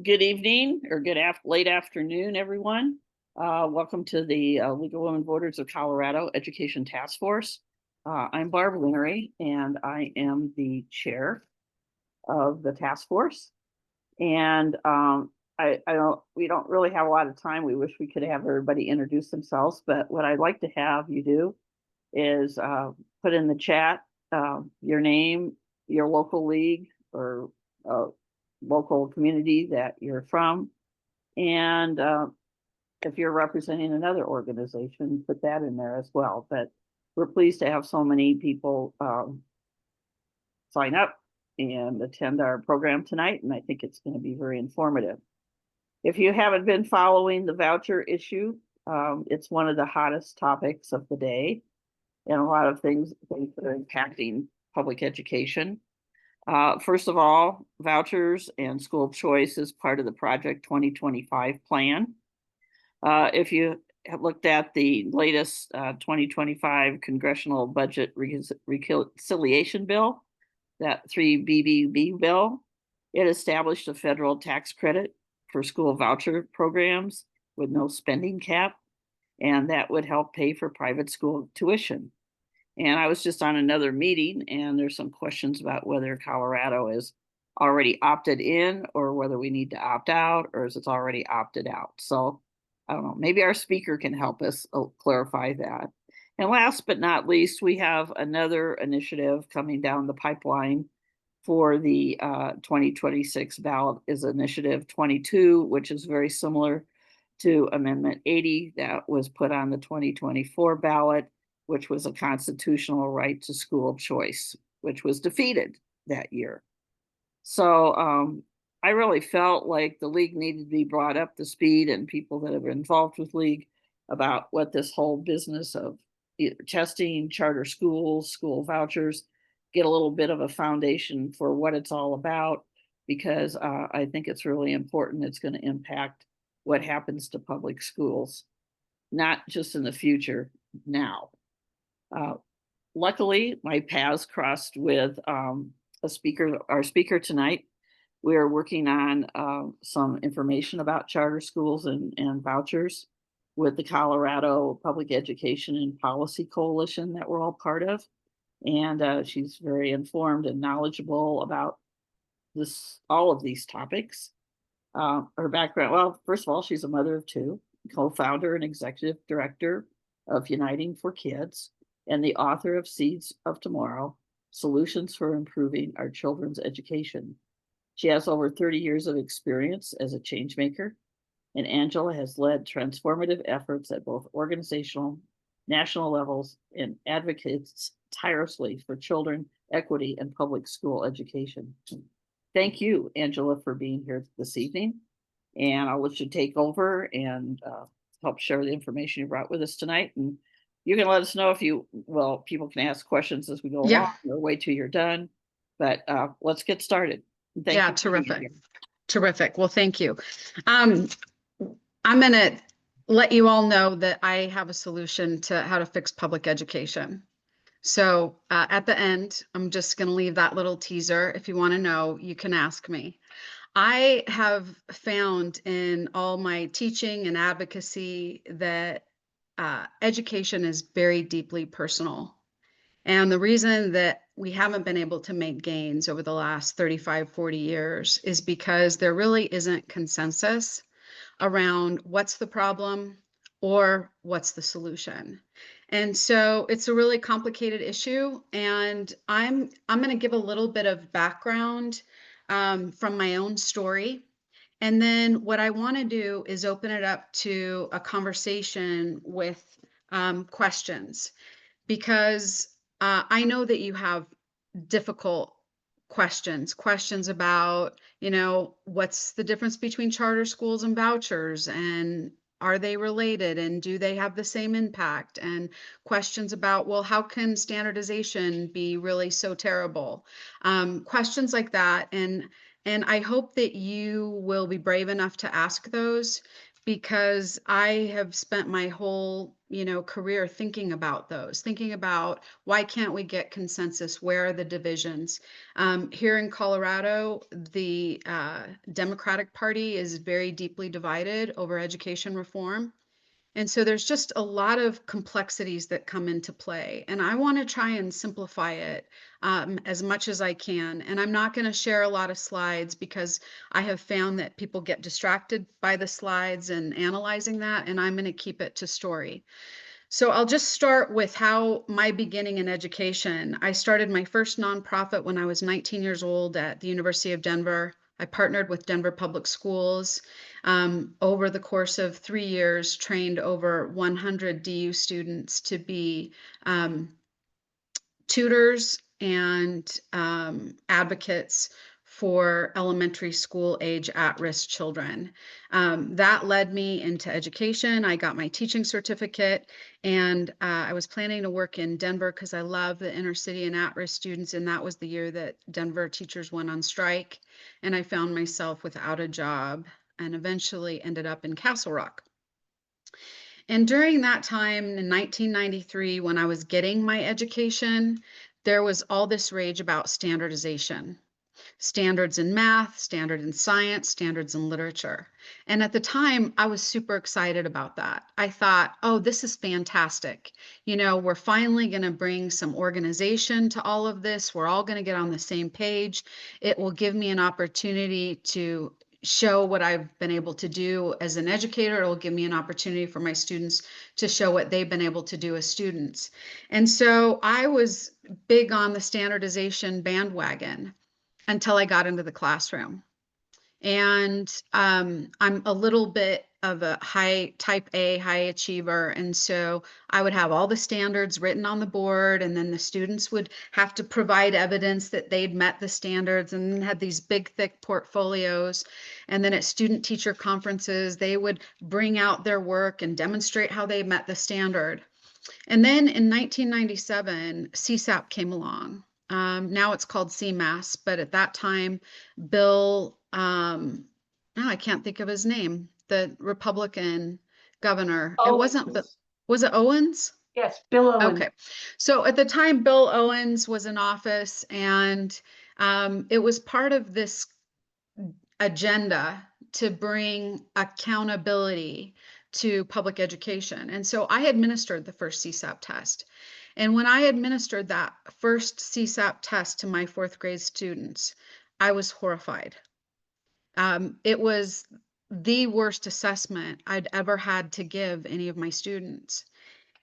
Good evening or late afternoon, everyone. Welcome to the League of Women Voters of Colorado Education Task Force. I'm Barb Linery, and I am the chair of the task force. And we don't really have a lot of time. We wish we could have everybody introduce themselves, but what I'd like to have you do is put in the chat your name, your local league, or uh, local community that you're from, and if you're representing another organization, put that in there as well. But we're pleased to have so many people sign up and attend our program tonight, and I think it's going to be very informative. If you haven't been following the voucher issue, it's one of the hottest topics of the day, and a lot of things that are impacting public education. First of all, vouchers and school choice is part of the Project 2025 plan. If you have looked at the latest 2025 congressional budget reconciliation bill, that 3BBB bill, it established a federal tax credit for school voucher programs with no spending cap, and that would help pay for private school tuition. And I was just on another meeting, and there's some questions about whether Colorado is already opted in or whether we need to opt out, or is it already opted out. So I don't know, maybe our speaker can help us clarify that. And last but not least, we have another initiative coming down the pipeline for the 2026 ballot is Initiative 22, which is very similar to Amendment 80 that was put on the 2024 ballot, which was a constitutional right to school choice, which was defeated that year. So I really felt like the league needed to be brought up to speed, and people that have been involved with league about what this whole business of either testing, charter schools, school vouchers, get a little bit of a foundation for what it's all about, because I think it's really important. It's going to impact what happens to public schools, not just in the future, now. Luckily, my paths crossed with our speaker tonight. We're working on some information about charter schools and vouchers with the Colorado Public Education and Policy Coalition that we're all part of. And she's very informed and knowledgeable about all of these topics. Her background, well, first of all, she's a mother of two, co-founder and executive director of Uniting for Kids, and the author of Seeds of Tomorrow, Solutions for Improving Our Children's Education. She has over 30 years of experience as a change maker, and Angela has led transformative efforts at both organizational, national levels, and advocates tirelessly for children, equity, and public school education. Thank you, Angela, for being here this evening. And I'll let you take over and help share the information you brought with us tonight. And you can let us know if people can ask questions as we go Yeah. along or wait till you're done. But let's get started. Thank you. Terrific. Terrific. Well, thank you. I'm going to let you all know that I have a solution to how to fix public education. So at the end, I'm just going to leave that little teaser. If you want to know, you can ask me. I have found in all my teaching and advocacy that education is very deeply personal. And the reason that we haven't been able to make gains over the last 35, 40 years is because there really isn't consensus around what's the problem or what's the solution. And so it's a really complicated issue. And I'm going to give a little bit of background from my own story. And then what I want to do is open it up to a conversation with questions, because I know that you have difficult questions about, what's the difference between charter schools and vouchers, and are they related, and do they have the same impact? And questions about, well, how can standardization be really so terrible? Questions like that. And I hope that you will be brave enough to ask those, because I have spent my whole, career thinking about those, thinking about why can't we get consensus? Where are the divisions? Here in Colorado, the Democratic Party is very deeply divided over education reform. And so there's just a lot of complexities that come into play. And I want to try and simplify it as much as I can. And I'm not going to share a lot of slides because I have found that people get distracted by the slides and analyzing that. And I'm going to keep it to story. So I'll just start with how my beginning in education. I started my first nonprofit when I was 19 years old at the University of Denver. I partnered with Denver Public Schools. Over the course of 3 years, trained over 100 DU students to be tutors and advocates for elementary school age at-risk children. That led me into education. I got my teaching certificate, and I was planning to work in Denver because I love the inner city and at-risk students, and that was the year that Denver teachers went on strike, and I found myself without a job and eventually ended up in Castle Rock. And during that time in 1993, when I was getting my education, there was all this rage about standardization. Standards in math, standard in science, standards in literature. And at the time, I was super excited about that. I thought, oh, this is fantastic. We're finally going to bring some organization to all of this. We're all going to get on the same page. It will give me an opportunity to show what I've been able to do as an educator. It will give me an opportunity for my students to show what they've been able to do as students. And so I was big on the standardization bandwagon until I got into the classroom. And I'm a little bit of a type A high achiever. And so I would have all the standards written on the board, and then the students would have to provide evidence that they'd met the standards, and had these big, thick portfolios. And then at student teacher conferences, they would bring out their work and demonstrate how they met the standard. And then in 1997, CSAP came along. Now it's called CMAS, but at that time, Bill, now I can't think of his name, the Republican governor. It wasn't, was it Owens? Yes, Bill Owens. Okay. So at the time, Bill Owens was in office, and it was part of this agenda to bring accountability to public education. And so I administered the first CSAP test. And when I administered that first CSAP test to my fourth grade students, I was horrified. It was the worst assessment I'd ever had to give any of my students.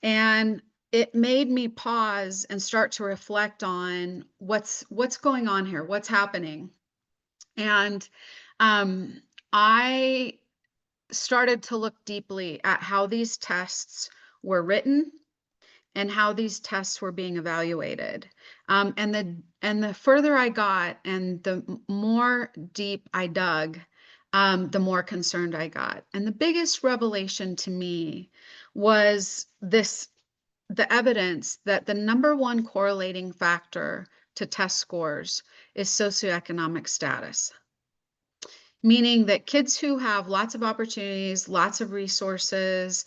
And it made me pause and start to reflect on what's going on here, what's happening. And I started to look deeply at how these tests were written and how these tests were being evaluated. And the further I got and the more deep I dug, the more concerned I got. And the biggest revelation to me was the evidence that the number one correlating factor to test scores is socioeconomic status. Meaning that kids who have lots of opportunities, lots of resources,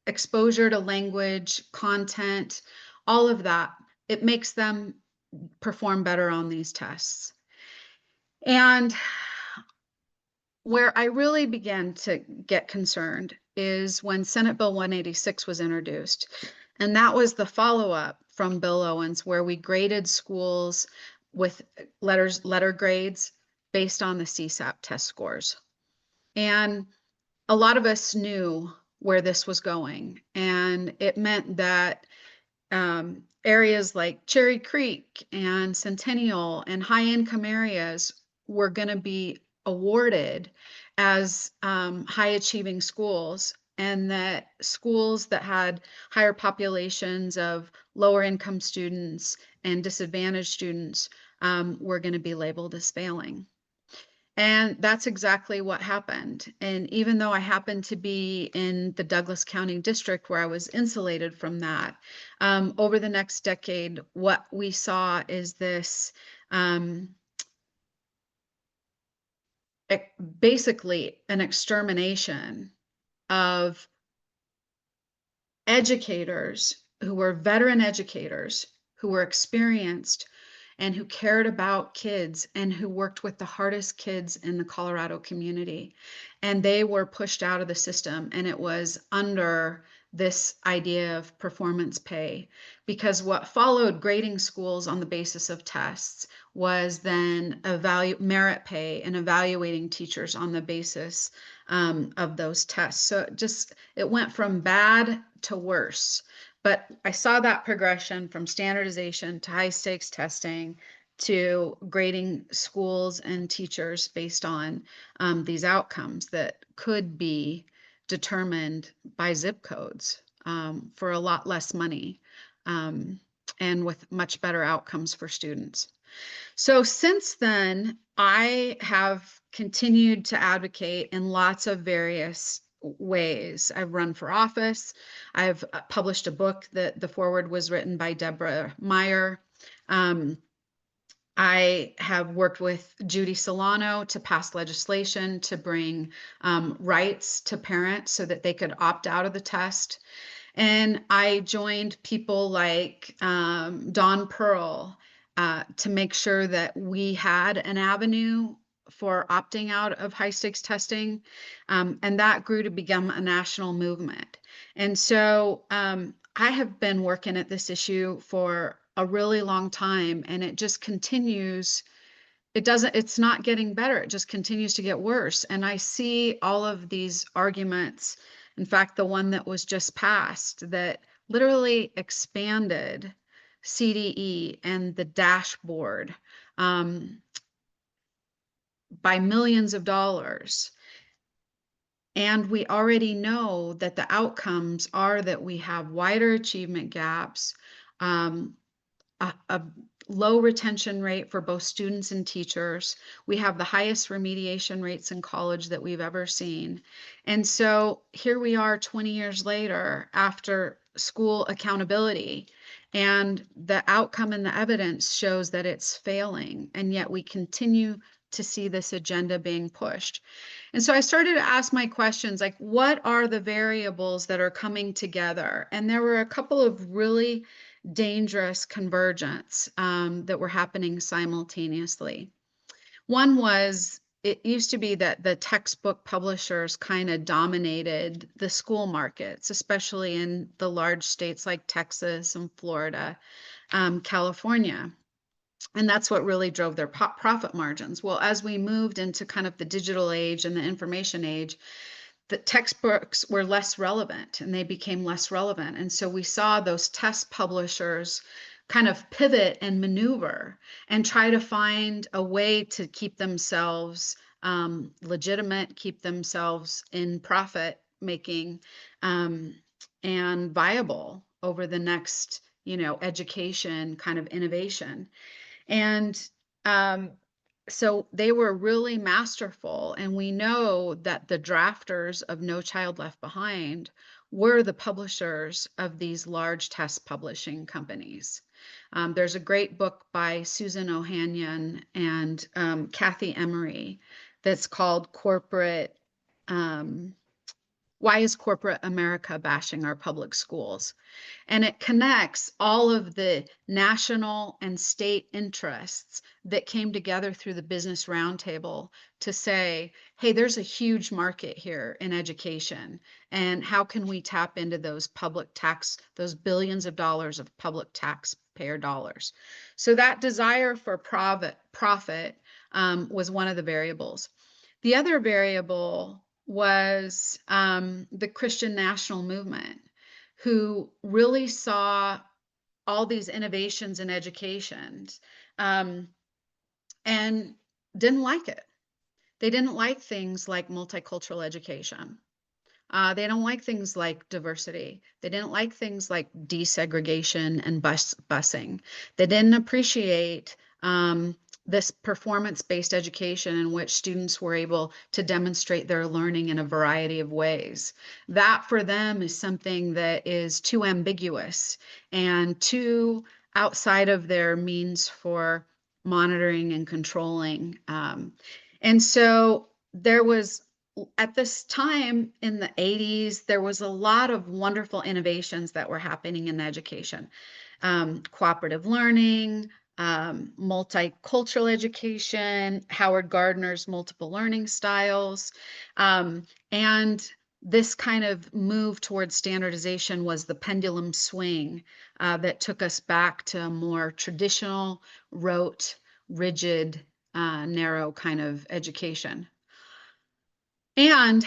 exposure to language, content, all of that, it makes them perform better on these tests. And where I really began to get concerned is when Senate Bill 186 was introduced. And that was the follow-up from Bill Owens, where we graded schools with letter grades based on the CSAP test scores. And a lot of us knew where this was going. And it meant that areas like Cherry Creek and Centennial and high income areas were going to be awarded as high achieving schools, and that schools that had higher populations of lower income students and disadvantaged students were going to be labeled as failing. And that's exactly what happened. And even though I happened to be in the Douglas County district where I was insulated from that, over the next decade, what we saw is this basically an extermination of educators who were veteran educators, who were experienced, and who cared about kids and who worked with the hardest kids in the Colorado community. And they were pushed out of the system, and it was under this idea of performance pay, because what followed grading schools on the basis of tests was then merit pay and evaluating teachers on the basis of those tests. So it went from bad to worse. But I saw that progression from standardization to high stakes testing to grading schools and teachers based on these outcomes that could be determined by zip codes for a lot less money um, and with much better outcomes for students. So since then, I have continued to advocate in lots of various ways. I've run for office. I've published a book that the foreword was written by Deborah Meyer. Um, I have worked with Judy Solano to pass legislation to bring rights to parents so that they could opt out of the test. And I joined people like Don Pearl to make sure that we had an avenue for opting out of high stakes testing. And that grew to become a national movement. And so I have been working at this issue for a really long time, and it just continues. It's not getting better. It just continues to get worse. And I see all of these arguments. In fact, the one that was just passed that literally expanded CDE and the dashboard by millions of dollars. And we already know that the outcomes are that we have wider achievement gaps, a low retention rate for both students and teachers. We have the highest remediation rates in college that we've ever seen. And so here we are 20 years later after school accountability, and the outcome and the evidence shows that it's failing, and yet we continue to see this agenda being pushed. And so I started to ask my questions like, what are the variables that are coming together? And there were a couple of really dangerous convergence that were happening simultaneously. One was, it used to be that the textbook publishers kind of dominated the school markets, especially in the large states like Texas and Florida, California. And that's what really drove their profit margins. Well, as we moved into kind of the digital age and the information age, the textbooks were less relevant and they became less relevant. And so we saw those test publishers kind of pivot and maneuver and try to find a way to keep themselves legitimate, keep themselves in profit making and viable over the next, education kind of innovation. And so they were really masterful. And we know that the drafters of No Child Left Behind were the publishers of these large test publishing companies. There's a great book by Susan Ohanian and Kathy Emery that's called Why is Corporate America Bashing Our Public Schools? And it connects all of the national and state interests that came together through the Business Roundtable to say, hey, there's a huge market here in education. And how can we tap into those those billions of dollars of public taxpayer dollars? So that desire for profit was one of the variables. The other variable was the Christian national movement, who really saw all these innovations in education and didn't like it. They didn't like things like multicultural education. They don't like things like diversity. They didn't like things like desegregation and busing. They didn't appreciate this performance-based education in which students were able to demonstrate their learning in a variety of ways. That for them is something that is too ambiguous and too outside of their means for monitoring and controlling. And so there was, at this time in the 80s, there was a lot of wonderful innovations that were happening in education. Cooperative learning, multicultural education, Howard Gardner's multiple learning styles. And this kind of move towards standardization was the pendulum swing that took us back to a more traditional, rote, rigid, narrow kind of education. And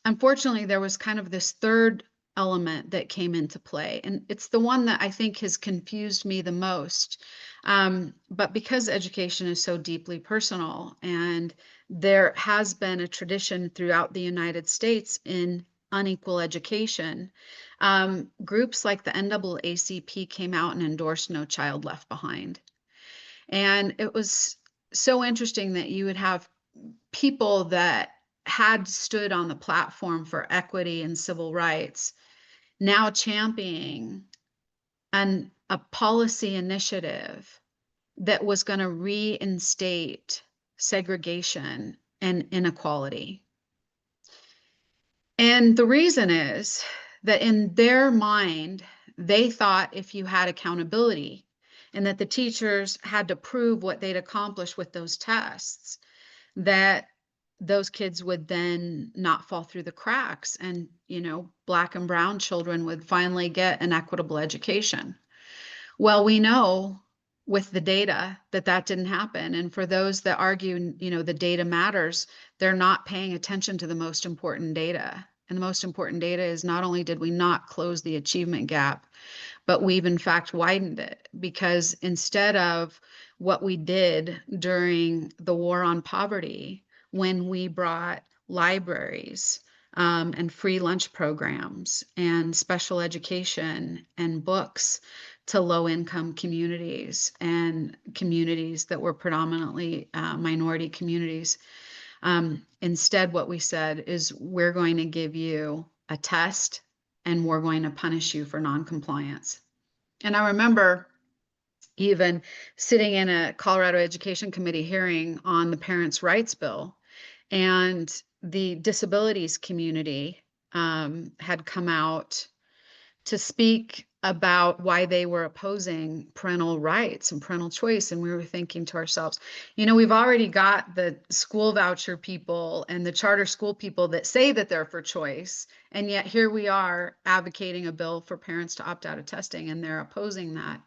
unfortunately, there was kind of this third element that came into play, and it's the one that I think has confused me the most. But because education is so deeply personal, and there has been a tradition throughout the United States in unequal education, groups like the NAACP came out and endorsed No Child Left Behind. And it was so interesting that you would have people that had stood on the platform for equity and civil rights now championing a policy initiative that was going to reinstate segregation and inequality. And the reason is that in their mind, they thought if you had accountability and that the teachers had to prove what they'd accomplished with those tests, that those kids would then not fall through the cracks, and Black and brown children would finally get an equitable education. Well, we know with the data that that didn't happen, and for those that argue the data matters, they're not paying attention to the most important data. And the most important data is not only did we not close the achievement gap, but we've in fact widened it, because instead of what we did during the war on poverty, when we brought libraries and free lunch programs and special education and books to low-income communities and communities that were predominantly minority communities, instead what we said is, we're going to give you a test and we're going to punish you for noncompliance. And I remember even sitting in a Colorado Education Committee hearing on the Parents' Rights Bill, and the disabilities community had come out to speak about why they were opposing parental rights and parental choice. And we were thinking to ourselves, we've already got the school voucher people and the charter school people that say that they're for choice. And yet here we are advocating a bill for parents to opt out of testing, and they're opposing that.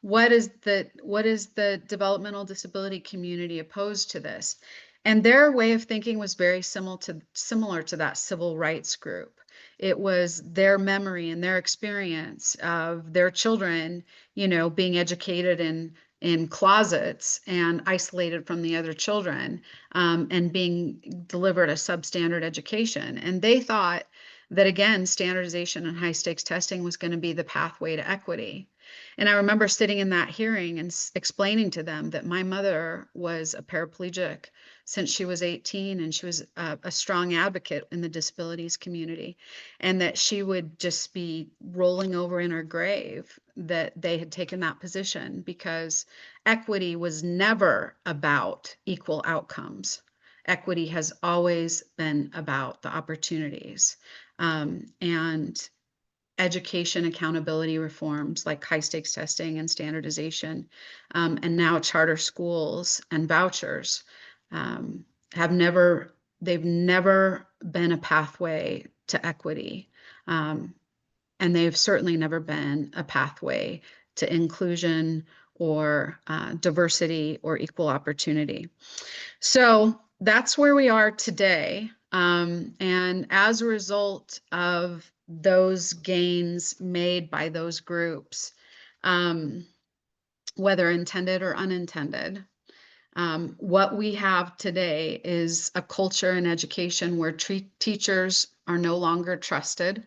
What is the developmental disability community opposed to this? And their way of thinking was very similar to that civil rights group. It was their memory and their experience of their children, being educated in closets and isolated from the other children, and being delivered a substandard education. And they thought that, again, standardization and high stakes testing was going to be the pathway to equity. And I remember sitting in that hearing and explaining to them that my mother was a paraplegic since she was 18, and she was a strong advocate in the disabilities community, and that she would just be rolling over in her grave that they had taken that position, because equity was never about equal outcomes. Equity has always been about the opportunities. And education accountability reforms like high stakes testing and standardization, and now charter schools and vouchers, they've never been a pathway to equity. And they've certainly never been a pathway to inclusion or diversity or equal opportunity. So that's where we are today. And as a result of those gains made by those groups, whether intended or unintended, what we have today is a culture in education where teachers are no longer trusted.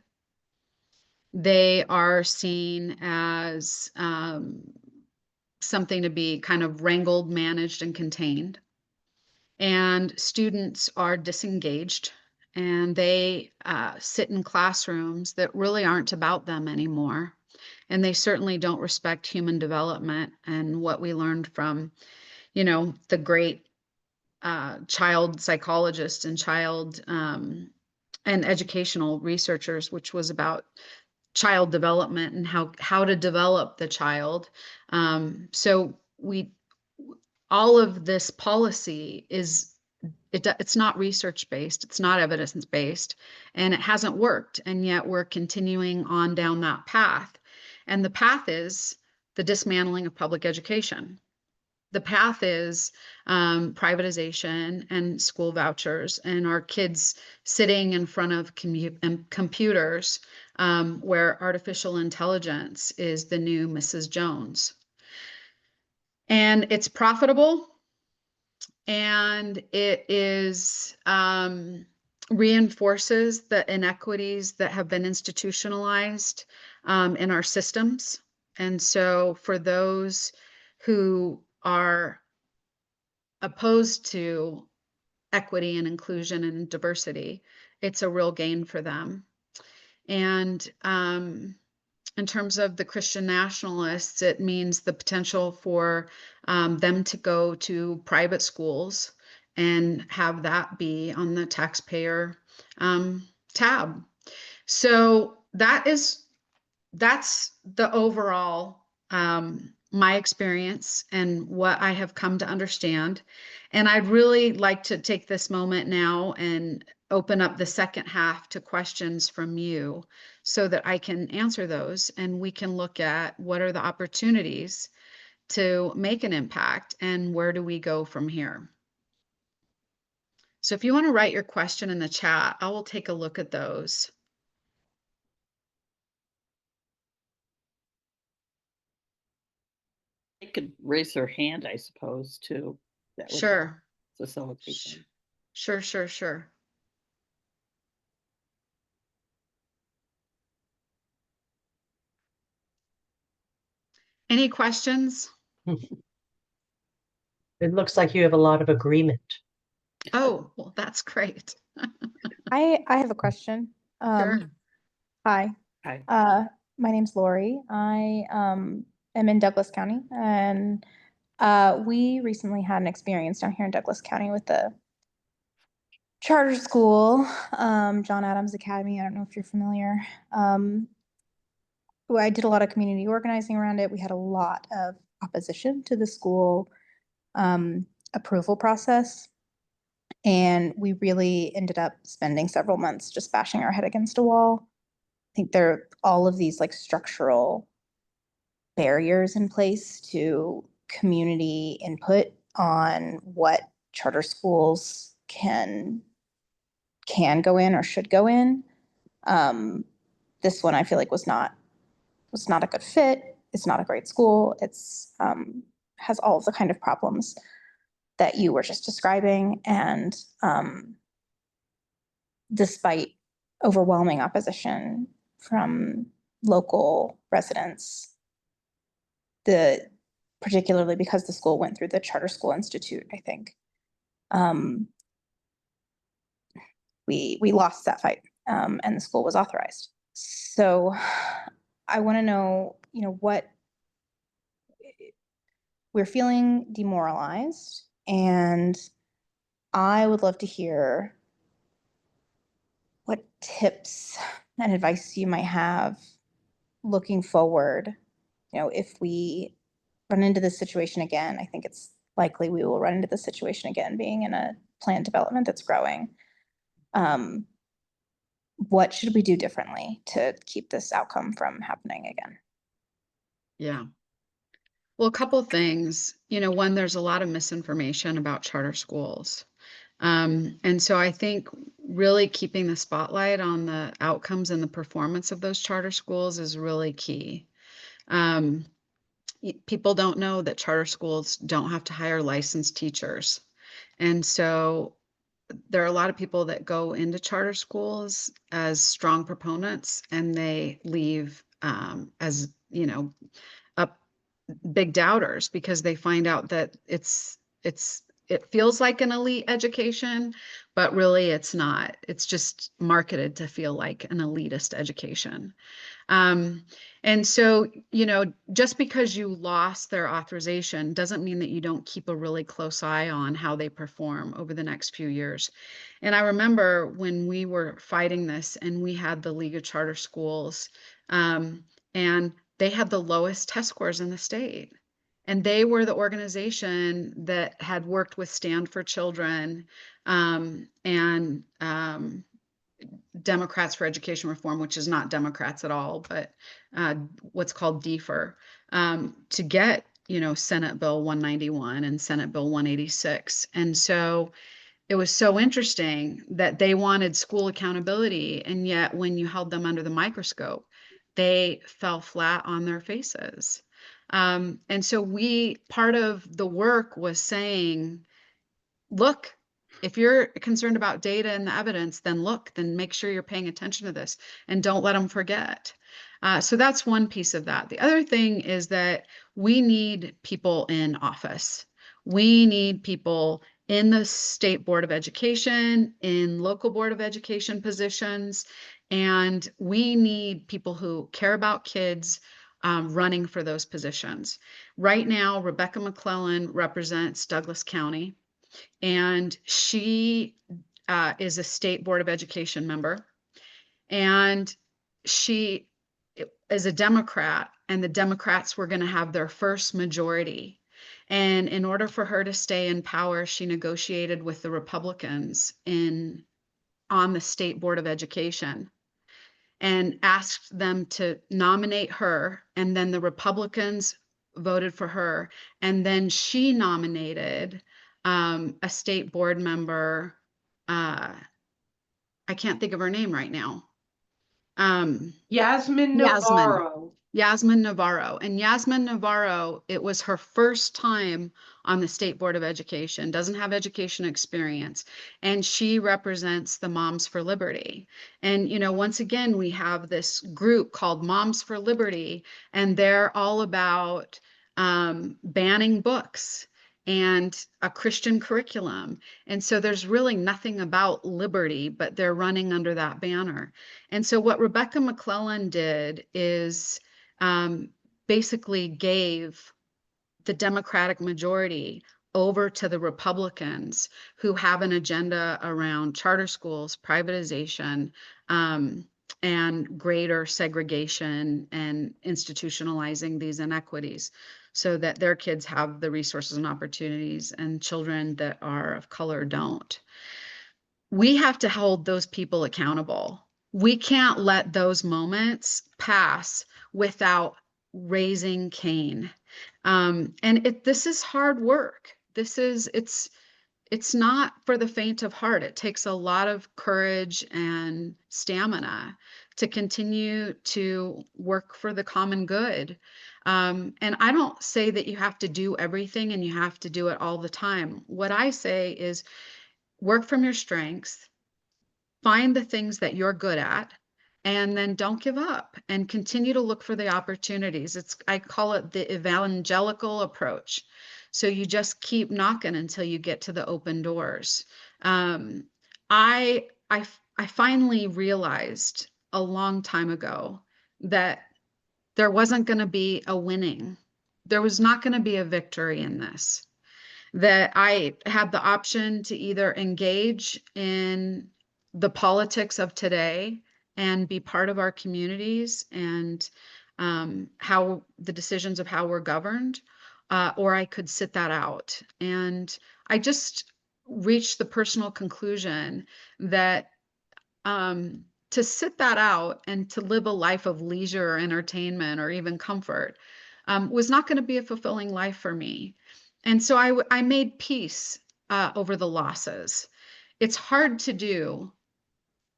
They are seen as something to be kind of wrangled, managed, and contained. And students are disengaged, and they sit in classrooms that really aren't about them anymore. And they certainly don't respect human development and what we learned from, the great child psychologists and child and educational researchers, which was about child development and how to develop the child. So all of this policy it's not research based, it's not evidence based, and it hasn't worked. And yet we're continuing on down that path. And the path is the dismantling of public education. The path is privatization and school vouchers, and our kids sitting in front of computers where artificial intelligence is the new Mrs. Jones. And it's profitable, and it is reinforces the inequities that have been institutionalized in our systems. And so for those who are opposed to equity and inclusion and diversity, it's a real gain for them. And in terms of the Christian nationalists, it means the potential for them to go to private schools and have that be on the taxpayer tab. So that's the overall my experience and what I have come to understand. And I'd really like to take this moment now and open up the second half to questions from you so that I can answer those, and we can look at what are the opportunities to make an impact and where do we go from here. So if you want to write your question in the chat, I will take a look at those. They could raise their hand, I suppose, too. That would Sure. facilitate. Sure. Any questions? It looks like you have a lot of agreement. Oh, well, that's great. I have a question. Sure. Hi. Hi. My name's Lori. I am in Douglas County, and we recently had an experience down here in Douglas County with the charter school, John Adams Academy. I don't know if you're familiar. I did a lot of community organizing around it. We had a lot of opposition to the school approval process. And we really ended up spending several months just bashing our head against a wall. I think there are all of these like structural barriers in place to community input on what charter schools can go in or should go in. This one I feel like was not a good fit. It's not a great school. It's has all of the kind of problems that you were just describing. And despite overwhelming opposition from local residents, particularly because the school went through the Charter School Institute, I think, we lost that fight, and the school was authorized. So I want to know, what we're feeling demoralized, and I would love to hear what tips and advice you might have looking forward. If we run into this situation again, I think it's likely we will run into this situation again, being in a planned development that's growing. What should we do differently to keep this outcome from happening again? Yeah. Well, a couple of things. One, there's a lot of misinformation about charter schools. And so I think really keeping the spotlight on the outcomes and the performance of those charter schools is really key. People don't know that charter schools don't have to hire licensed teachers. And so there are a lot of people that go into charter schools as strong proponents, and they leave as, up big doubters because they find out that it's it feels like an elite education, but really it's not. It's just marketed to feel like an elitist education. And so, just because you lost their authorization doesn't mean that you don't keep a really close eye on how they perform over the next few years. And I remember when we were fighting this and we had the League of Charter Schools, and they had the lowest test scores in the state. And they were the organization that had worked with Stand for Children, and Democrats for Education Reform, which is not Democrats at all, but what's called DFER, to get, Senate Bill 191 and Senate Bill 186. And so it was so interesting that they wanted school accountability, and yet when you held them under the microscope, they fell flat on their faces. And so part of the work was saying, look, if you're concerned about data and the evidence, then make sure you're paying attention to this and don't let them forget. So that's one piece of that. The other thing is that we need people in office. We need people in the state board of education, in local board of education positions, and we need people who care about kids running for those positions. Right now, Rebecca McClellan represents Douglas County, and she is a state board of education member, and she is a Democrat, and the Democrats were going to have their first majority. And in order for her to stay in power, she negotiated with the Republicans on the state board of education and asked them to nominate her, and then the Republicans voted for her, and then she nominated a state board member. I can't think of her name right now. Yasmin Navarro. Yasmin Navarro. And Yasmin Navarro, it was her first time on the State Board of Education, doesn't have education experience, and she represents the Moms for Liberty. And, once again, we have this group called Moms for Liberty, and they're all about banning books and a Christian curriculum. And so there's really nothing about liberty, but they're running under that banner. And so what Rebecca McClellan did is basically gave the Democratic majority over to the Republicans, who have an agenda around charter schools, privatization, and greater segregation and institutionalizing these inequities so that their kids have the resources and opportunities and children that are of color don't. We have to hold those people accountable. We can't let those moments pass without raising Cain. And this is hard work. It's not for the faint of heart. It takes a lot of courage and stamina to continue to work for the common good. And I don't say that you have to do everything and you have to do it all the time. What I say is work from your strengths, find the things that you're good at, and then don't give up and continue to look for the opportunities. I call it the evangelical approach. So you just keep knocking until you get to the open doors. I finally realized a long time ago that there wasn't going to be a winning. There was not going to be a victory in this. That I had the option to either engage in the politics of today and be part of our communities and how the decisions of how we're governed, or I could sit that out. And I just reached the personal conclusion that to sit that out and to live a life of leisure or entertainment or even comfort was not going to be a fulfilling life for me. And so I made peace over the losses. It's hard to do,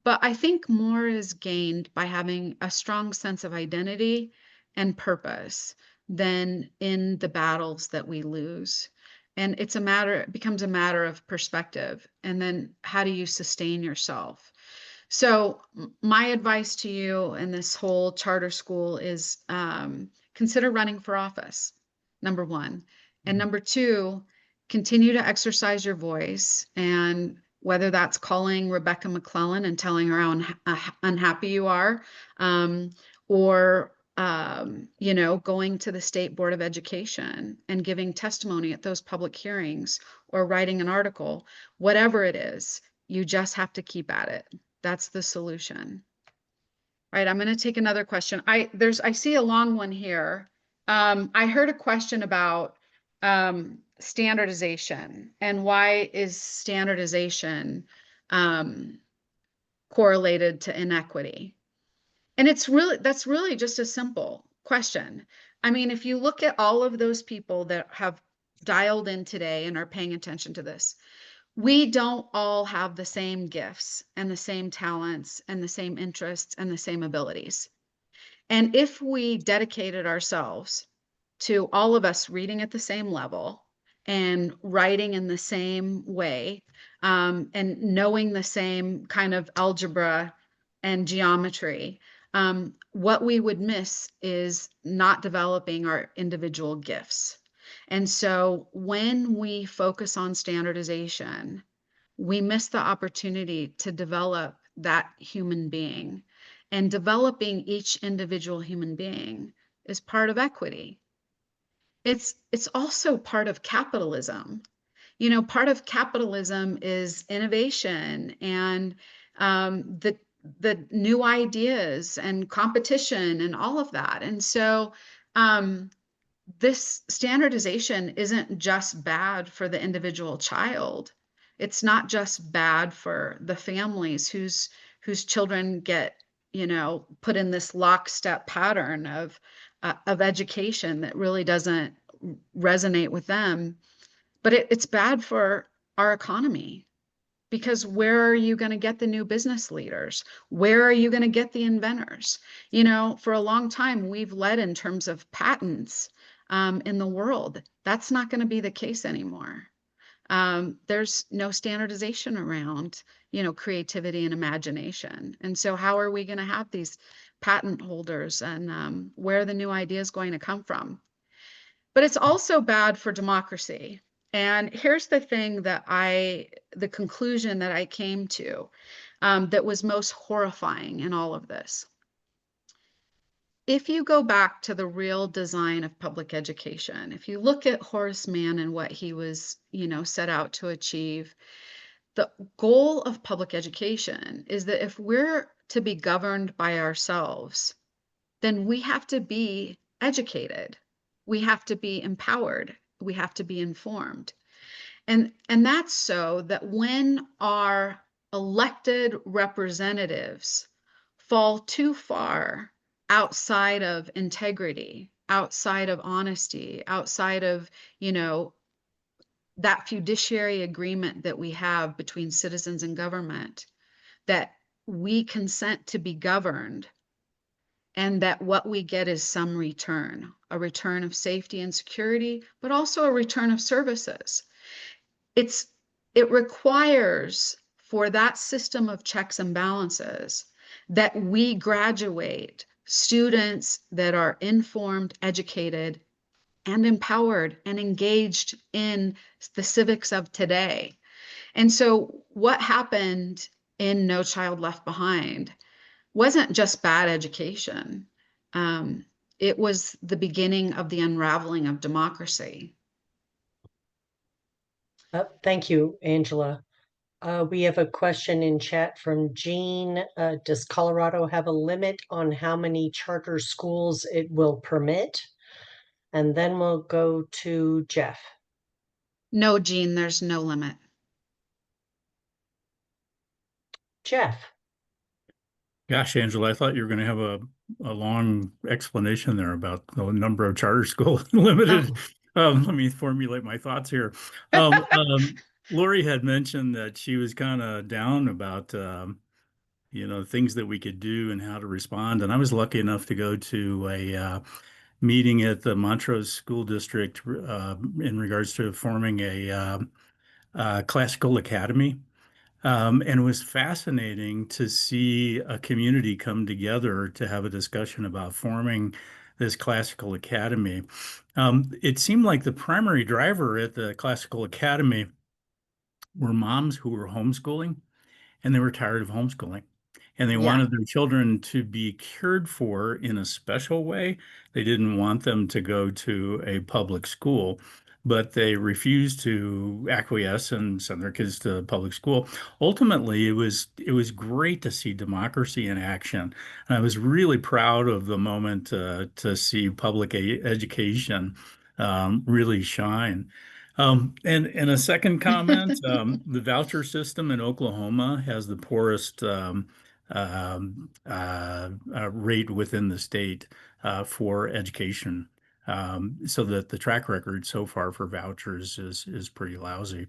but I think more is gained by having a strong sense of identity and purpose than in the battles that we lose. And it becomes a matter of perspective. And then how do you sustain yourself? So my advice to you in this whole charter school is consider running for office, number one. And number two, continue to exercise your voice, and whether that's calling Rebecca McClellan and telling her how unhappy you are, or you know, going to the State Board of Education and giving testimony at those public hearings, or writing an article, whatever it is, you just have to keep at it. That's the solution. All right, I'm going to take another question. I see a long one here. I heard a question about standardization, and why is standardization correlated to inequity? And that's really just a simple question. I mean, if you look at all of those people that have dialed in today and are paying attention to this, we don't all have the same gifts and the same talents and the same interests and the same abilities. And if we dedicated ourselves to all of us reading at the same level and writing in the same way, and knowing the same kind of algebra and geometry, what we would miss is not developing our individual gifts. And so when we focus on standardization, we miss the opportunity to develop that human being. And developing each individual human being is part of equity. It's also part of capitalism. You know, part of capitalism is innovation and the new ideas and competition and all of that. And so this standardization isn't just bad for the individual child. It's not just bad for the families whose children get, you know, put in this lockstep pattern of education that really doesn't resonate with them, but it's bad for our economy. Because where are you going to get the new business leaders? Where are you going to get the inventors? You know, for a long time, we've led in terms of patents in the world. That's not going to be the case anymore. There's no standardization around, you know, creativity and imagination. And so how are we going to have these patent holders, and where are the new ideas going to come from? But it's also bad for democracy. And here's the thing that the conclusion that I came to, that was most horrifying in all of this. If you go back to the real design of public education, if you look at Horace Mann and what he was, you know, set out to achieve, the goal of public education is that if we're to be governed by ourselves, then we have to be educated. We have to be empowered. We have to be informed. And that's so that when our elected representatives fall too far outside of integrity, outside of honesty, outside of, you know, that fiduciary agreement that we have between citizens and government, that we consent to be governed, and that what we get is some return, a return of safety and security, but also a return of services. It requires, for that system of checks and balances, that we graduate students that are informed, educated, and empowered and engaged in the civics of today. And so what happened in No Child Left Behind wasn't just bad education. It was the beginning of the unraveling of democracy. Thank you, Angela. We have a question in chat from Jean. Does Colorado have a limit on how many charter schools it will permit? And then we'll go to Jeff. No, Jean, there's no limit. Jeff. Gosh, Angela, I thought you were going to have a long explanation there about the number of charter schools limited. Let me formulate my thoughts here. Lori had mentioned that she was kind of down about, you know, things that we could do and how to respond. And I was lucky enough to go to a meeting at the Montrose School District in regards to forming a classical academy. And it was fascinating to see a community come together to have a discussion about forming this classical academy. It seemed like the primary driver at the classical academy were moms who were homeschooling, and they were tired of homeschooling. And they Yeah. wanted their children to be cared for in a special way. They didn't want them to go to a public school, but they refused to acquiesce and send their kids to public school. Ultimately, it was great to see democracy in action. And I was really proud of the moment to see public education really shine. And a second comment, the voucher system in Oklahoma has the poorest rate within the state for education. So that the track record so far for vouchers is pretty lousy.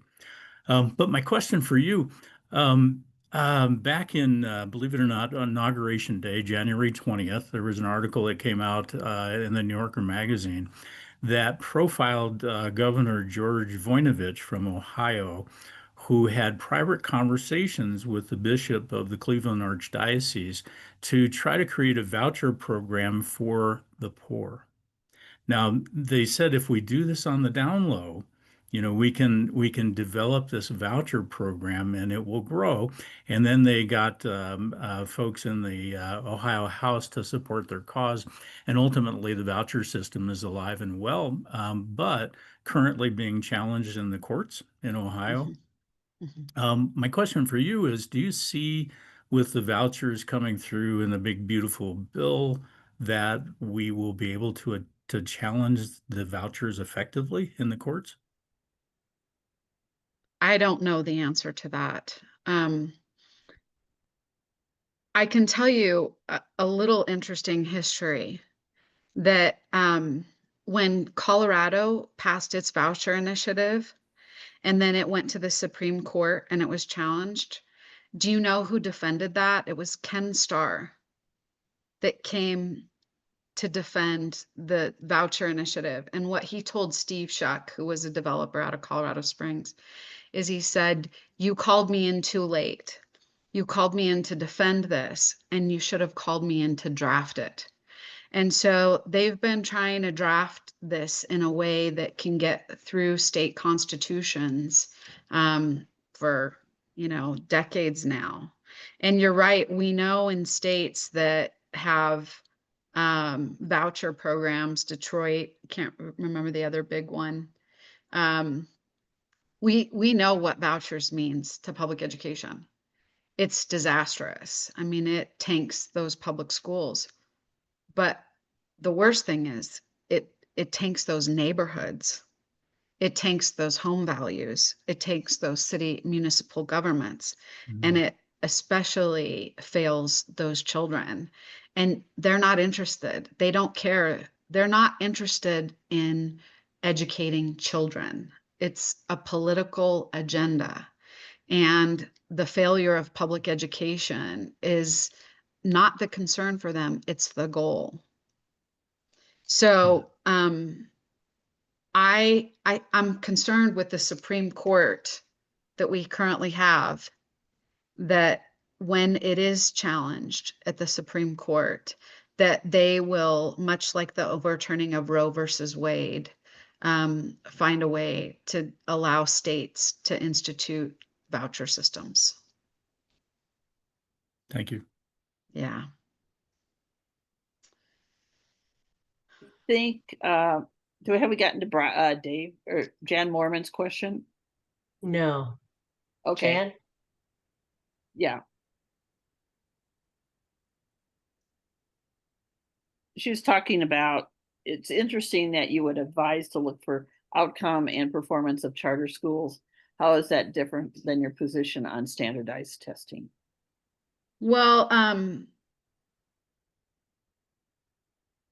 But my question for you, back in, believe it or not, on Inauguration Day, January 20th, there was an article that came out in the New Yorker magazine that profiled Governor George Voinovich from Ohio, who had private conversations with the bishop of the Cleveland Archdiocese to try to create a voucher program for the poor. Now, they said if we do this on the down low, we can develop this voucher program and it will grow. And then they got folks in the Ohio House to support their cause. And ultimately, the voucher system is alive and well, but currently being challenged in the courts in Ohio. My question for you is, do you see with the vouchers coming through in the big beautiful bill that we will be able to challenge the vouchers effectively in the courts? I don't know the answer to that. I can tell you a little interesting history that when Colorado passed its voucher initiative and then it went to the Supreme Court and it was challenged, do you know who defended that? It was Ken Starr that came to defend the voucher initiative. And what he told Steve Shuck, who was a developer out of Colorado Springs, is he said, "You called me in too late. You called me in to defend this, and you should have called me in to draft it." And so they've been trying to draft this in a way that can get through state constitutions for, decades now. And you're right, we know in states that have voucher programs, Detroit, can't remember the other big one. We know what vouchers means to public education. It's disastrous. I mean, it tanks those public schools. But the worst thing is it tanks those neighborhoods. It tanks those home values. It takes those city municipal governments. And it especially fails those children. And they're not interested. They don't care. They're not interested in educating children. It's a political agenda. And the failure of public education is not the concern for them, it's the goal. So I'm concerned with the Supreme Court that we currently have, that when it is challenged at the Supreme Court, that they will, much like the overturning of Roe versus Wade, find a way to allow states to institute voucher systems. Thank you. Yeah. Think, have we gotten to Dave or Jan Mormon's question? No. Okay, Jan? yeah. She was talking about, it's interesting that you would advise to look for outcome and performance of charter schools. How is that different than your position on standardized testing? Well,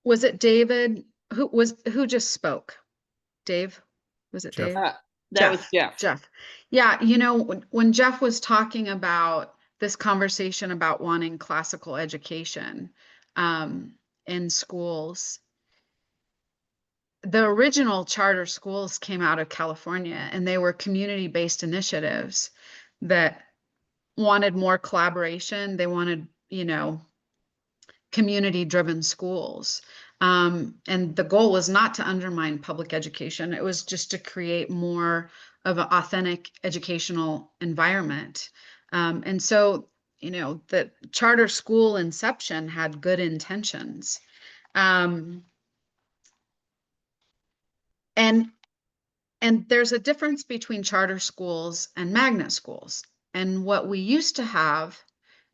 was it David who just spoke? Dave? Was it Jeff. Dave? That was Jeff. Jeff. Yeah, when Jeff was talking about this conversation about wanting classical education in schools, the original charter schools came out of California, and they were community-based initiatives that wanted more collaboration. They wanted, community-driven schools. And the goal was not to undermine public education. It was just to create more of an authentic educational environment. And so, you know, the charter school inception had good intentions. And there's a difference between charter schools and magnet schools. And what we used to have,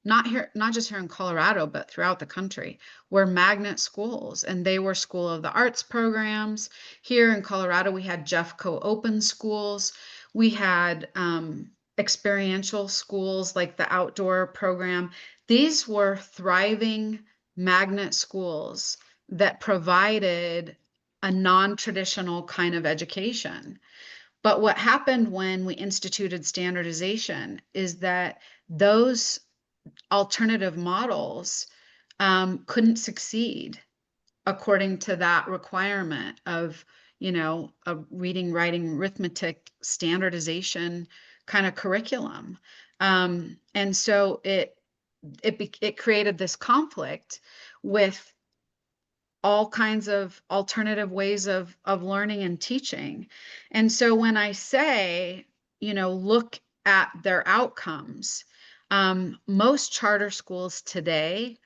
not just here in Colorado, but throughout the country, were magnet schools, and they were School of the Arts programs. Here in Colorado, we had Jeffco Open schools. We had experiential schools like the outdoor program. These were thriving magnet schools that provided a non-traditional kind of education. But what happened when we instituted standardization is that those alternative models couldn't succeed according to that requirement of, you know, a reading, writing, arithmetic standardization kind of curriculum. And so it created this conflict with all kinds of alternative ways of learning and teaching. And so when I say, you know, look at their outcomes, most charter schools today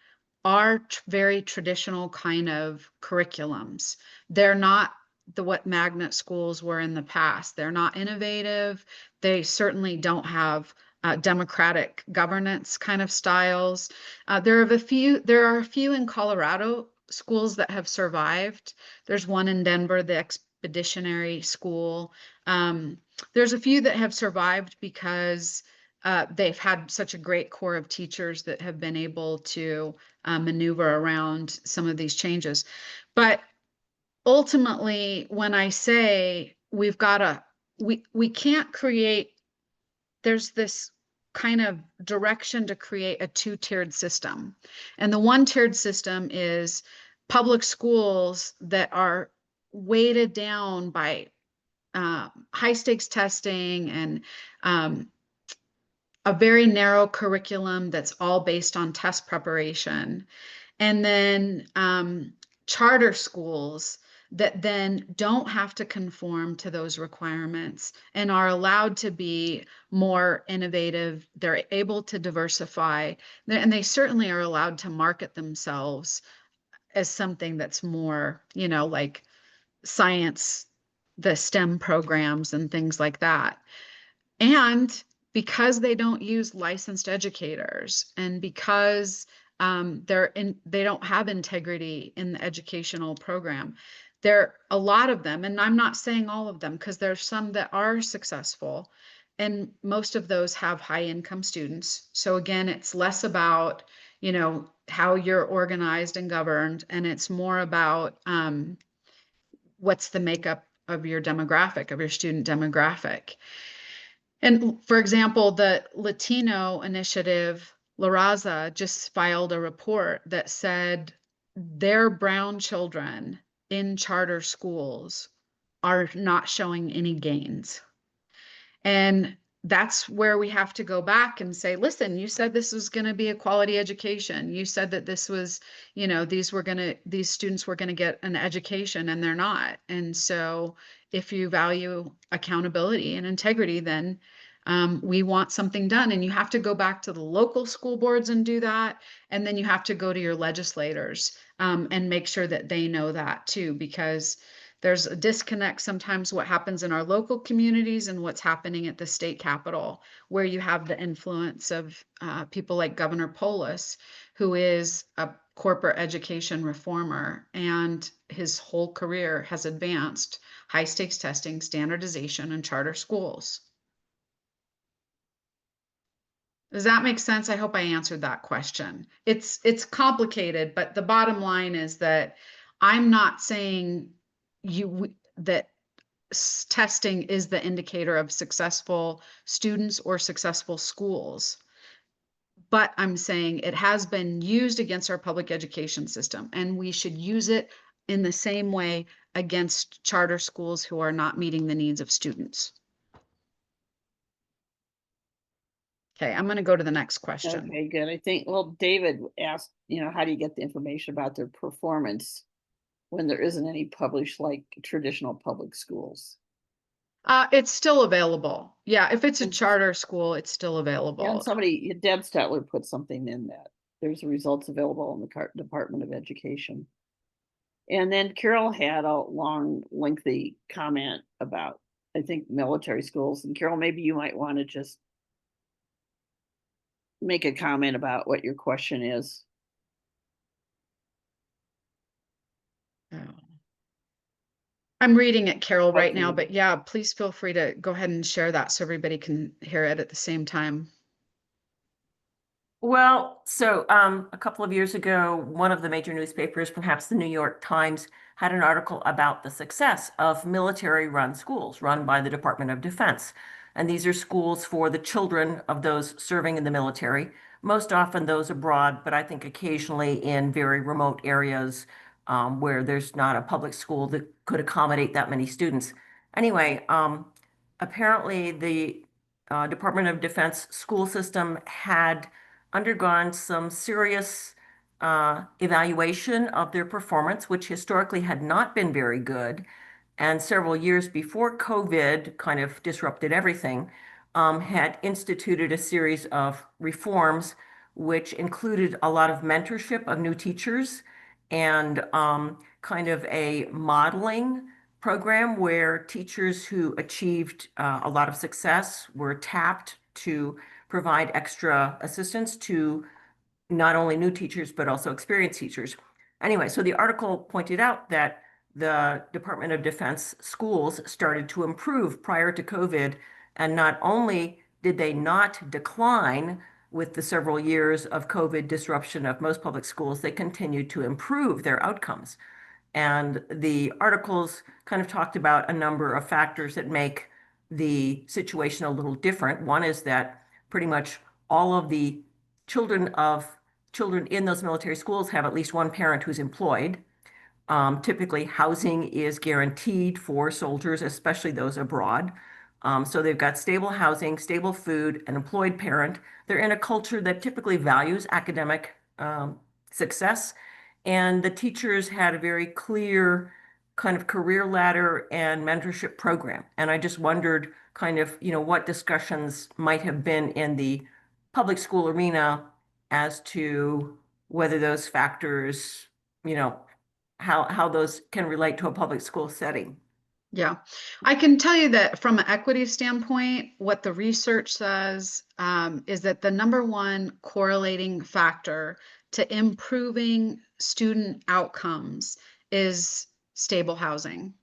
are very traditional kind of curriculums. They're not what magnet schools were in the past. They're not innovative. They certainly don't have democratic governance kind of styles. There are a few in Colorado schools that have survived. There's one in Denver, the Expeditionary School. There's a few that have survived because they've had such a great core of teachers that have been able to maneuver around some of these changes. But ultimately, when I say we can't create, there's this kind of direction to create a two-tiered system. And the one-tiered system is public schools that are weighted down by high stakes testing and a very narrow curriculum that's all based on test preparation. And then charter schools that then don't have to conform to those requirements and are allowed to be more innovative. They're able to diversify, and they certainly are allowed to market themselves as something that's more, you know, like science, the STEM programs and things like that. And because they don't use licensed educators, and because they don't have integrity in the educational program, there are a lot of them, and I'm not saying all of them, because there's some that are successful, and most of those have high income students. So again, it's less about, you know, how you're organized and governed, and it's more about what's the makeup of your demographic, of your student demographic. And for example, the Latino initiative, La Raza, just filed a report that said their brown children in charter schools are not showing any gains. And that's where we have to go back and say, listen, you said this was going to be a quality education. You said that this was, you know, these students were going to get an education, and they're not. And so if you value accountability and integrity, then we want something done. And you have to go back to the local school boards and do that. And then you have to go to your legislators and make sure that they know that too, because there's a disconnect sometimes what happens in our local communities and what's happening at the state capitol, where you have the influence of people like Governor Polis, who is a corporate education reformer, and his whole career has advanced high stakes testing, standardization, and charter schools. Does that make sense? I hope I answered that question. It's complicated, but the bottom line is that I'm not saying that testing is the indicator of successful students or successful schools. But I'm saying it has been used against our public education system, and we should use it in the same way against charter schools who are not meeting the needs of students. Okay, I'm going to go to the next question. Okay, good. I think, well, David asked, you know, how do you get the information about their performance? when there isn't any published like traditional public schools. It's still available. Yeah, if it's a And- charter school, it's still Yeah, available. and somebody, Deb Stetler put something in that. There's results available in the Department of Education. And then Carol had a long, lengthy comment about, I think, military schools. And Carol, maybe you might want to just make a comment about what your question is. Oh. I'm reading it, Carol, right now, Okay. but yeah, please feel free to go ahead and share that so everybody can hear it at the same time. Well, so a couple of years ago, one of the major newspapers, perhaps the New York Times, had an article about the success of military-run schools run by the Department of Defense. And these are schools for the children of those serving in the military, most often those abroad, but I think occasionally in very remote areas where there's not a public school that could accommodate that many students. Anyway, apparently the Department of Defense school system had undergone some serious evaluation of their performance, which historically had not been very good. And several years before COVID kind of disrupted everything, had instituted a series of reforms, which included a lot of mentorship of new teachers and kind of a modeling program where teachers who achieved a lot of success were tapped to provide extra assistance to not only new teachers, but also experienced teachers. Anyway, so the article pointed out that the Department of Defense schools started to improve prior to COVID. And not only did they not decline with the several years of COVID disruption of most public schools, they continued to improve their outcomes. And the articles kind of talked about a number of factors that make the situation a little different. One is that pretty much all of the children in those military schools have at least one parent who's employed. Typically, housing is guaranteed for soldiers, especially those abroad. So they've got stable housing, stable food, an employed parent. They're in a culture that typically values academic success. And the teachers had a very clear kind of career ladder and mentorship program. And I just wondered kind of, what discussions might have been in the public school arena as to whether those factors, how those can relate to a public school setting. Yeah, I can tell you that from an equity standpoint, what the research says is that the number one correlating factor to improving student outcomes is stable housing.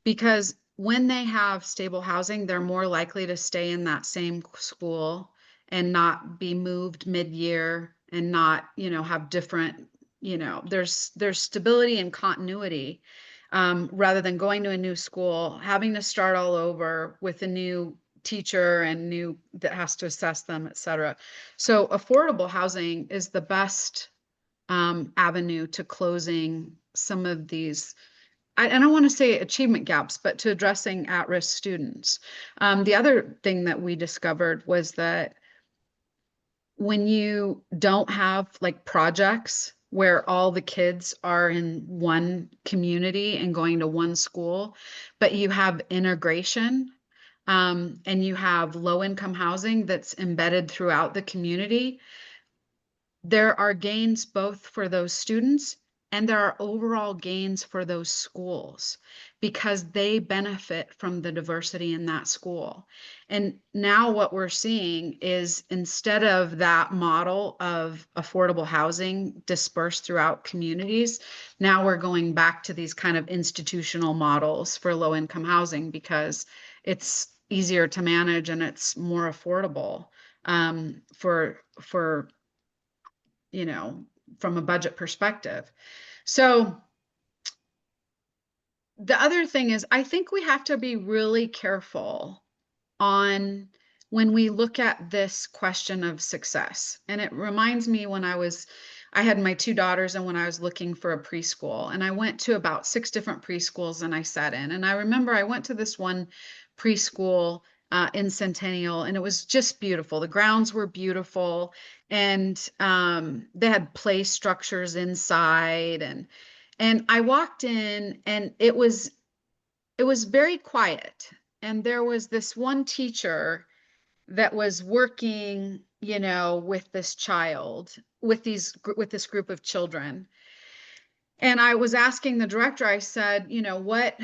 Because when they have stable housing, they're more likely to stay in that same school and not be moved mid-year and not, have different, there's stability and continuity. Rather than going to a new school, having to start all over with a new teacher and new that has to assess them, et cetera. So affordable housing is the best avenue to closing some of these, I don't want to say achievement gaps, but to addressing at-risk students. The other thing that we discovered was that when you don't have like projects where all the kids are in one community and going to one school, but you have integration and you have low-income housing that's embedded throughout the community, there are gains both for those students and there are overall gains for those schools because they benefit from the diversity in that school. And now what we're seeing is instead of that model of affordable housing dispersed throughout communities, now we're going back to these kind of institutional models for low-income housing because it's easier to manage and it's more affordable for from a budget perspective. So the other thing is, I think we have to be really careful on when we look at this question of success. And it reminds me when I had my two daughters and when I was looking for a preschool, and I went to about 6 different preschools and I sat in. And I remember I went to this one preschool in Centennial, and it was just beautiful. The grounds were beautiful, and they had play structures inside, and And I walked in and it was very quiet. And there was this one teacher that was working, you know, with this child, with this group of children. And I was asking the director, I said, you know, what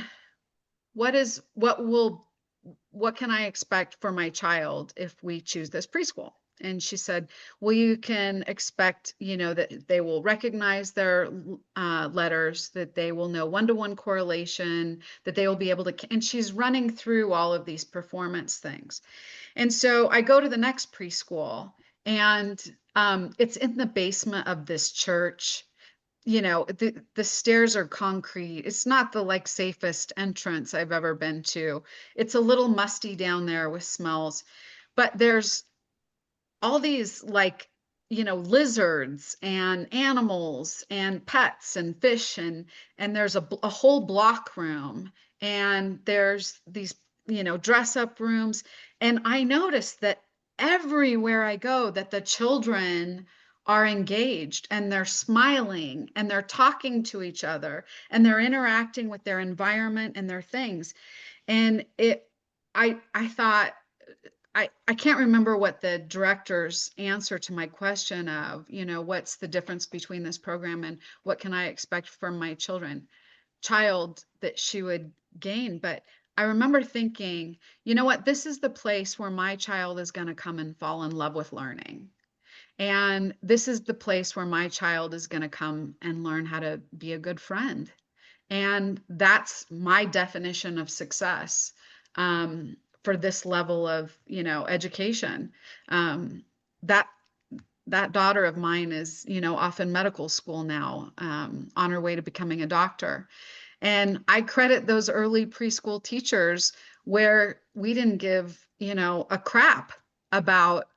can I expect for my child if we choose this preschool? And she said, well, you can expect, you know, that they will recognize their letters, that they will know one-to-one correlation, that they will be able to, and she's running through all of these performance things. And so I go to the next preschool, and it's in the basement of this church. You know, the stairs are concrete. It's not the like safest entrance I've ever been to. It's a little musty down there with smells, but there's all these like, you know, lizards and animals and pets and fish, and there's a whole block room, and there's these, you know, dress up rooms. And I noticed that everywhere I go that the children are engaged and they're smiling and they're talking to each other and they're interacting with their environment and their things. And I thought, I can't remember what the director's answer to my question of, you know, what's the difference between this program and what can I expect from my child that she would gain. But I remember thinking, you know what, this is the place where my child is going to come and fall in love with learning. And this is the place where my child is going to come and learn how to be a good friend. And that's my definition of success. For this level of, you know, education. That daughter of mine is, you know, off in medical school now, on her way to becoming a doctor. And I credit those early preschool teachers where we didn't give, you know, a crap about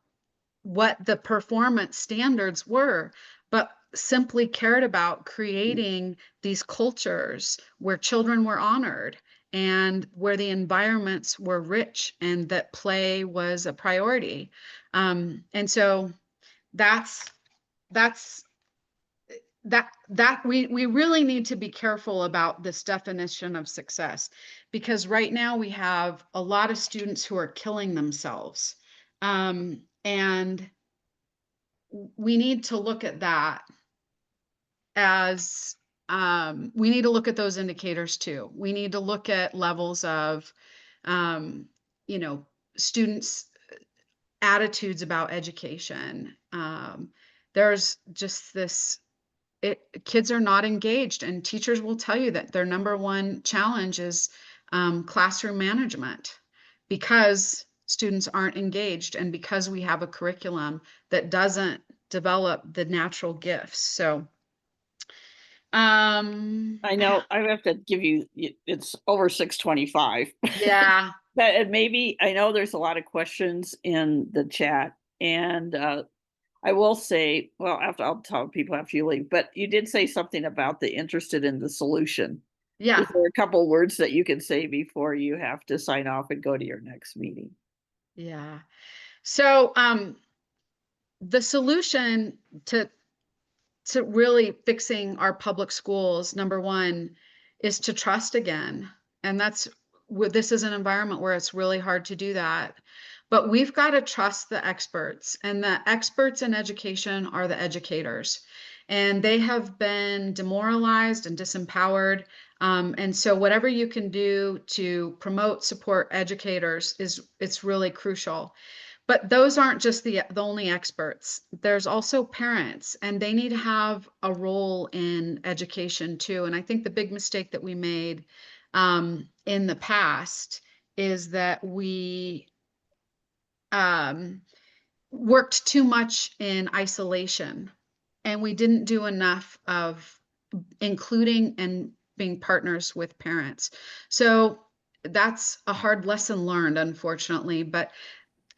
what the performance standards were, but simply cared about creating these cultures where children were honored and where the environments were rich and that play was a priority. And so that's that we really need to be careful about this definition of success, because right now we have a lot of students who are killing themselves. And we need to look at that as we need to look at those indicators too. We need to look at levels of, you know, students' attitudes about education. There's just this, kids are not engaged, and teachers will tell you that their number one challenge is classroom management, because students aren't engaged and because we have a curriculum that doesn't develop the natural gifts. So I know I have to give you, it's over 6:25. yeah. But maybe, I know there's a lot of questions in the chat, and I will say, well, I'll tell people after you leave, but you did say something about the interested in the solution. Yeah. Is there a couple words that you can say before you have to sign off and go to your next meeting? Yeah. So the solution to really fixing our public schools, number one, is to trust again. And this is an environment where it's really hard to do that. But we've got to trust the experts, and the experts in education are the educators. And they have been demoralized and disempowered. And so whatever you can do to promote, support educators it's really crucial. But those aren't just the only experts. There's also parents, and they need to have a role in education too. And I think the big mistake that we made in the past is that we worked too much in isolation, and we didn't do enough of including and being partners with parents. So that's a hard lesson learned, unfortunately.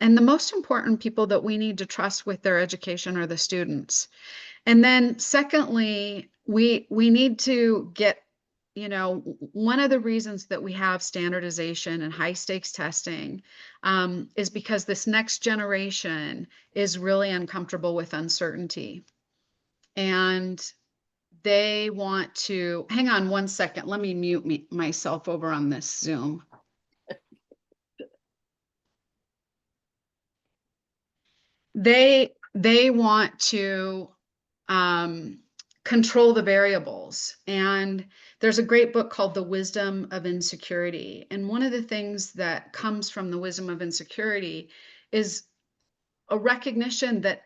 And the most important people that we need to trust with their education are the students. And then secondly, we need to get, you know, one of the reasons that we have standardization and high stakes testing is because this next generation is really uncomfortable with uncertainty. And they want to, hang on one second, let me mute myself over on this Zoom. They want to control the variables. And there's a great book called The Wisdom of Insecurity. And one of the things that comes from the wisdom of insecurity is a recognition that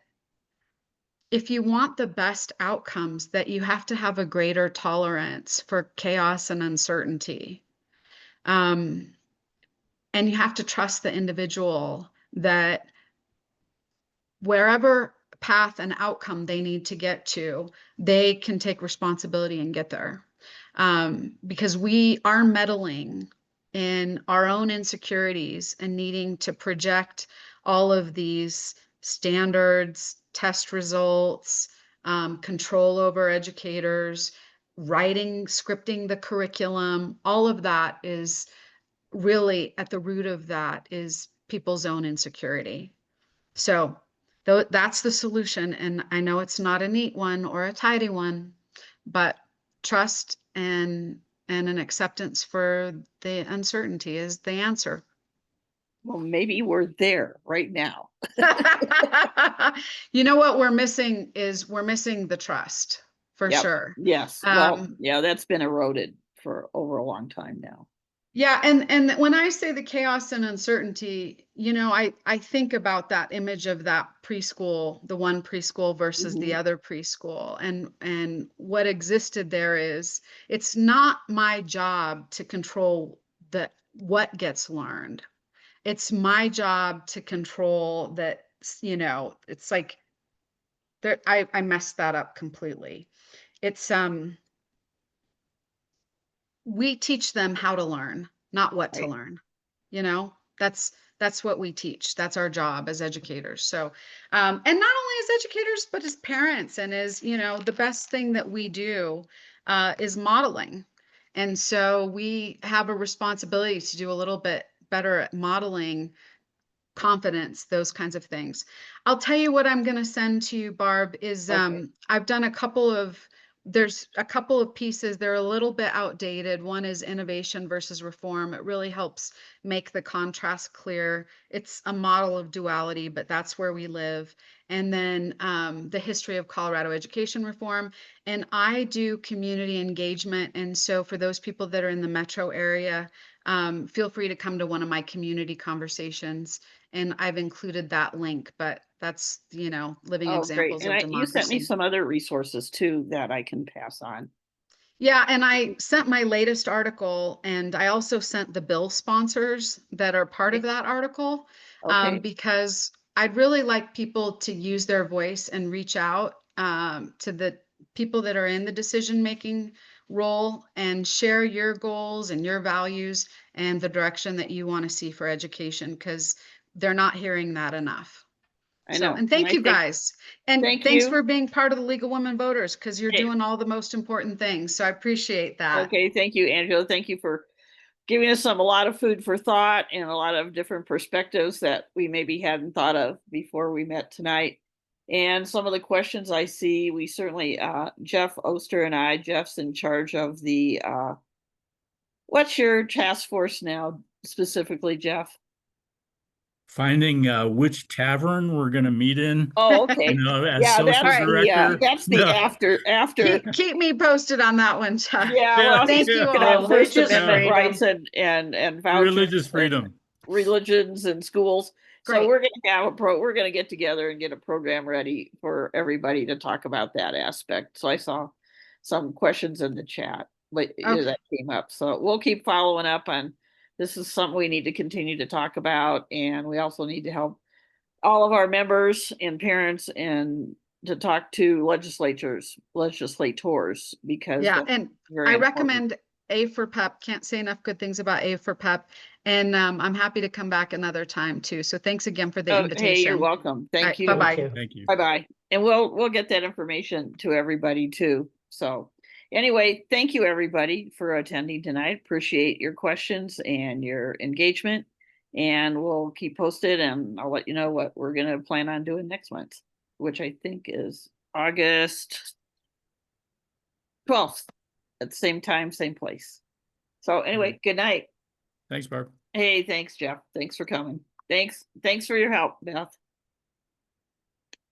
if you want the best outcomes, that you have to have a greater tolerance for chaos and uncertainty. And you have to trust the individual that wherever path and outcome they need to get to, they can take responsibility and get there. Because we are meddling in our own insecurities and needing to project all of these standards, test results, control over educators, writing, scripting the curriculum, all of that is really at the root of that is people's own insecurity. So that's the solution. And I know it's not a neat one or a tidy one, but trust and an acceptance for the uncertainty is the answer. Well, maybe we're there right now. You know what we're missing is we're missing the trust for Yep. sure. Yes. Well, yeah, that's been eroded for over a long time now. Yeah, and when I say the chaos and uncertainty, you know, I think about that image of that preschool, the one preschool versus the other preschool, and what existed there is it's not my job to control what gets learned. It's my job to control that, you know, it's like there I messed that up completely. It's we teach them how to learn, not what to Right. learn. You know, that's what we teach. That's our job as educators. So, and not only as educators, but as parents and as, you know, the best thing that we do is modeling. And so we have a responsibility to do a little bit better at modeling confidence, those kinds of things. I'll tell you what I'm going to send to you, Barb, is Okay. I've done there's a couple of pieces. They're a little bit outdated. One is innovation versus reform. It really helps make the contrast clear. It's a model of duality, but that's where we live. And then the history of Colorado education reform. And I do community engagement. And so for those people that are in the metro area, feel free to come to one of my community conversations. And I've included that link, but that's, you know, living Oh, great. examples And of you sent me democracy. some other resources too that I can pass on. Yeah, and I sent my latest article, and I also sent the bill sponsors that are part of that article, Okay. because I'd really like people to use their voice and reach out to the people that are in the decision-making role and share your goals and your values and the direction that you want to see for education, because they're not hearing that enough. I So, know. and thank you guys. And Thank thanks you. for being part of the League of Women Voters, because you're Hey. doing all the most important things. So I appreciate that. Okay. Thank you, Angela. Thank you for giving us a lot of food for thought and a lot of different perspectives that we maybe hadn't thought of before we met tonight. And some of the questions I see, we certainly, Jeff Oster and I, Jeff's in charge of the, what's your task force now specifically, Jeff? Finding which tavern we're going to meet in. Oh, okay. You know, as Yeah, social director. that's the No. after. Keep me posted on that one, Chuck. Yeah, well, Thank he's you looking all. at First Religious Amendment freedom. rights and vouchers. Religious freedom. Religions and schools. So Great. we're gonna have we're gonna get together and get a program ready for everybody to talk about that aspect. So I saw some questions in the chat that came up. So we'll keep following up on this. Is something we need to continue to talk about, and we also need to help all of our members and parents and to talk to legislators because Yeah, that's and very I important. recommend A for PEP. Can't say enough good things about A for PEP. And I'm happy to come back another time too. So thanks again for the invitation. Hey, you're welcome. Thank right, you. bye-bye. Thank you. Thank you. Bye-bye. And we'll get that information to everybody too. So anyway, thank you everybody for attending tonight. Appreciate your questions and your engagement. And we'll keep posted and I'll let you know what we're gonna plan on doing next month, which I think is August 12th at the same time, same place. So anyway, good night. Thanks, Barb. Hey, thanks, Jeff. Thanks for coming. Thanks for your help, Beth.